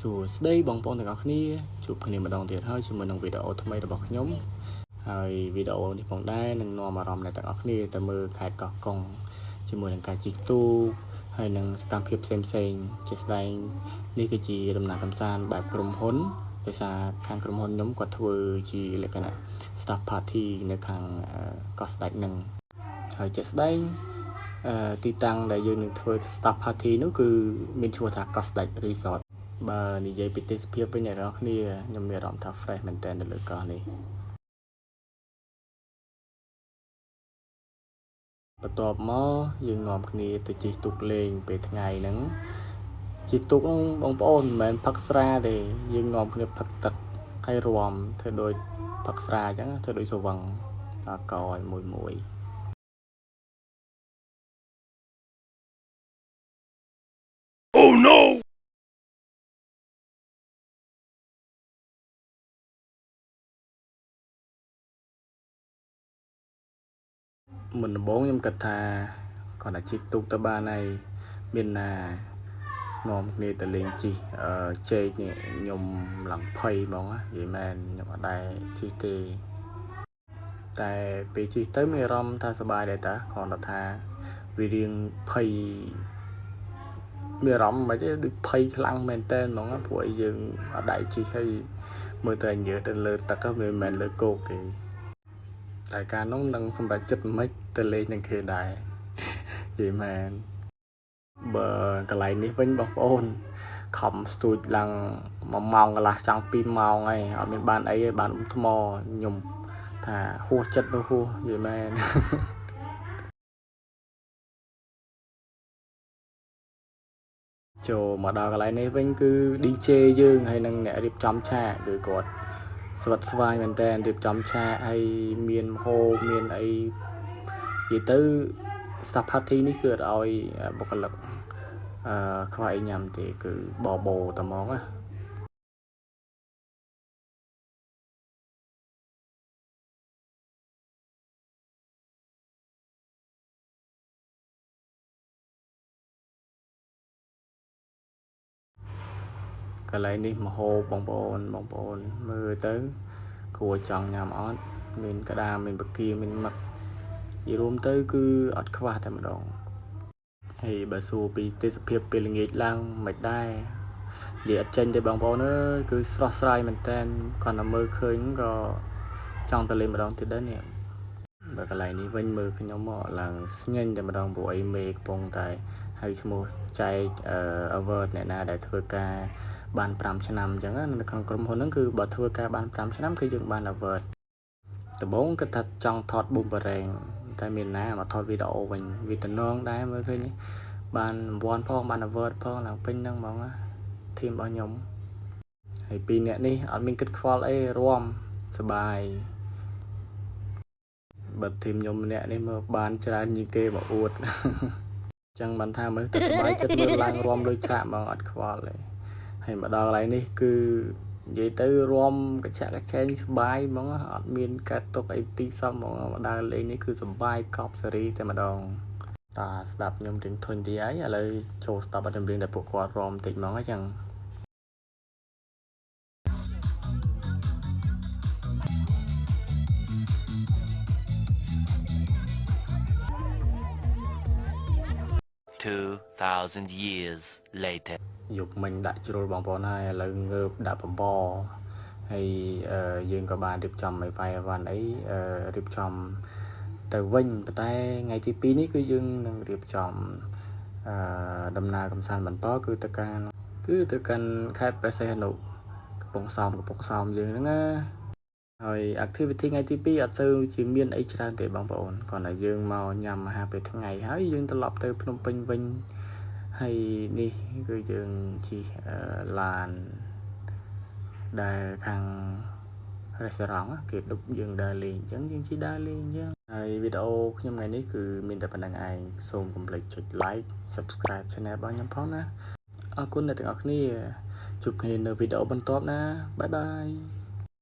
សួស្តីបងប្អូនទាំងអស់គ្នាជួបគ្នាម្ដងទៀតហើយជាមួយនឹងវីដេអូថ្មីរបស់ខ្ញុំហើយវីដេអូនេះផងដែរនឹងនាំអារម្មណ៍អ្នកទាំងអស់គ្នាទៅមើលខេត្តកោះកុងជាមួយនឹងការជិះទូកហើយនឹងសកម្មភាពផ្សេងៗជាស្ដែងនេះគឺជាដំណើរកម្សាន្តបែបក្រុមហ៊ុនដោយសារខាងក្រុមហ៊ុនខ្ញុំគាត់ធ្វើជាលក្ខណៈ staff party នៅខាងកោះស្ដេចនឹងហើយជាស្ដែងទីតាំងដែលយើងនឹងធ្វើ staff party នោះគឺមានឈ្មោះថាកោះស្ដេច resort បើនិយាយពីទេសភាពវិញអ្នកនរគ្នាខ្ញុំមានអារម្មណ៍ថា fresh មែនតើនៅលើកោះនេះបន្ទាប់មកយើងនាំគ្នាទៅជិះទូកលេងពេលថ្ងៃហ្នឹងជិះទូកហ្នឹងបងប្អូនមិនមែនផឹកស្រាទេយើងនាំគ្នាផឹកទឹកហើយរួមធ្វើដូចផឹកស្រាអញ្ចឹងធ្វើដូចស្វឹងអាកឲ្យមួយOh noមុនដំបូងខ្ញុំគិតថាគាត់តែជិះទូកទៅបានហើយមានណានាំគ្នាទៅលេងជិះជែកនេះខ្ញុំឡើងភ័យហ្មងនិយាយមែនខ្ញុំអត់ដែរជិះទេតែពេលជិះទៅមានអារម្មណ៍ថាសប្បាយដែរតាគ្រាន់តែថាវារៀងភ័យមានអារម្មណ៍មិនទេដូចភ័យខ្លាំងមែនតើហ្មងព្រោះយើងអត់ដែរជិះហើយមើលទៅញើទៅលើទឹកមិនមែនលើគោកទេតែការនោះនឹងសម្រាប់ចិត្តមិនទៅលេងនឹងគេដែរនិយាយមែនបើកន្លែងនេះវិញបងប្អូនខំស្ទូចឡើង1ម៉ោងកន្លះចង់2ម៉ោងហើយអត់មានបានអីទេបានថ្មខ្ញុំថាហួសចិត្តនោះហួសនិយាយមែនចូលមកដល់កន្លែងនេះវិញគឺ DJ យើងហើយនឹងអ្នករៀបចំឆាកគឺគាត់ស្វិតស្វាញមែនតើរៀបចំឆាកហើយមានហូបមានអីនិយាយទៅ staff party នេះគឺអត់ឲ្យបុគ្គលិកខ្វះអីញ៉ាំទេគឺបបោតែហ្មងណាកន្លែងនេះមហោបបងប្អូនមើលទៅគួរចង់ញ៉ាំអត់មានក្តាមមានបកាមានមឹកនិយាយរួមទៅគឺអត់ខ្វះតែម្ដងហើយបើសួរពីទេសភាពពេលល្ងាចឡើងមិនដែរនិយាយអត់ចេញទេបងប្អូនអើយគឺស្រស់ស្រាយមែនតើគាត់តែមើលឃើញក៏ចង់ទៅលេងម្ដងទៀតដែរនេះបើកន្លែងនេះវិញមើលខ្ញុំមកឡើងស្ញេញតែម្ដងព្រោះអីមេកំពុងតែហើយឈ្មោះចែកaward អ្នកណាដែលធ្វើការបាន5ឆ្នាំអញ្ចឹងនៅក្នុងក្រុមហ៊ុនហ្នឹងគឺបើធ្វើការបាន5ឆ្នាំគឺយើងបាន award ដំបូងគាត់ថាចង់ថត boomerang តែមានណាមកថតវីដេអូវិញវាតំណងដែរមើលឃើញបានរង្វាន់ផងបាន award ផងឡើងពេញហ្នឹងហ្មងធីមរបស់ខ្ញុំហើយ2នាក់នេះអត់មានគិតខ្វល់អីរួមសប្បាយបើធីមខ្ញុំម្នាក់នេះមើលបានច្រើនជាងគេមកអួតចឹងបានថាមើលតែសប្បាយចិត្តមើលឡើងរួមលុយឆាកហ្មងអត់ខ្វល់ទេហើយមកដល់កន្លែងនេះគឺនិយាយទៅរួមកញ្ចាក់កញ្ចែងសប្បាយហ្មងអត់មានកាត់ទុកអីទីសំហ្មងមកដល់លេងនេះគឺសប្បាយកប់សេរីតែម្ដងតាស្ដាប់ខ្ញុំរៀងធុញទីអីឥឡូវចូលស្ដាប់បទចម្រៀងដែលពួកគាត់រួមបន្តិចហ្មងអញ្ចឹង2,000 years later យកមិញដាក់ជ្រុលបងប្អូនហើយឥឡូវងើបដាក់បបរហើយយើងក៏បានរៀបចំឲ្យវាយវ៉ាន់អីរៀបចំទៅវិញប៉ុន្តែថ្ងៃទី2នេះគឺយើងនឹងរៀបចំដំណើរកម្សាន្តបន្តគឺទៅកាន់ខេត្តព្រះសីហនុកំពង់សោមយើងហ្នឹងណាហើយ activity ថ្ងៃទី2អត់ទៅជាមានអីច្រើនទេបងប្អូនគ្រាន់តែយើងមកញ៉ាំអាហារពេលថ្ងៃហើយយើងត្រឡប់ទៅភ្នំពេញវិញហើយនេះគឺយើងជិះឡានដែលខាង restaurant គេដុបយើងដើរលេងអញ្ចឹងយើងជិះដើរលេងអញ្ចឹងហើយវីដេអូខ្ញុំថ្ងៃនេះគឺមានតែប៉ុណ្្នឹងឯងសូមកុំភ្លេចចុច like subscribe channel របស់ខ្ញុំផងណាអរគុណអ្នកទាំងអស់គ្នាជួបគ្នានៅវីដេអូបន្ទាប់ណាបាយបាយ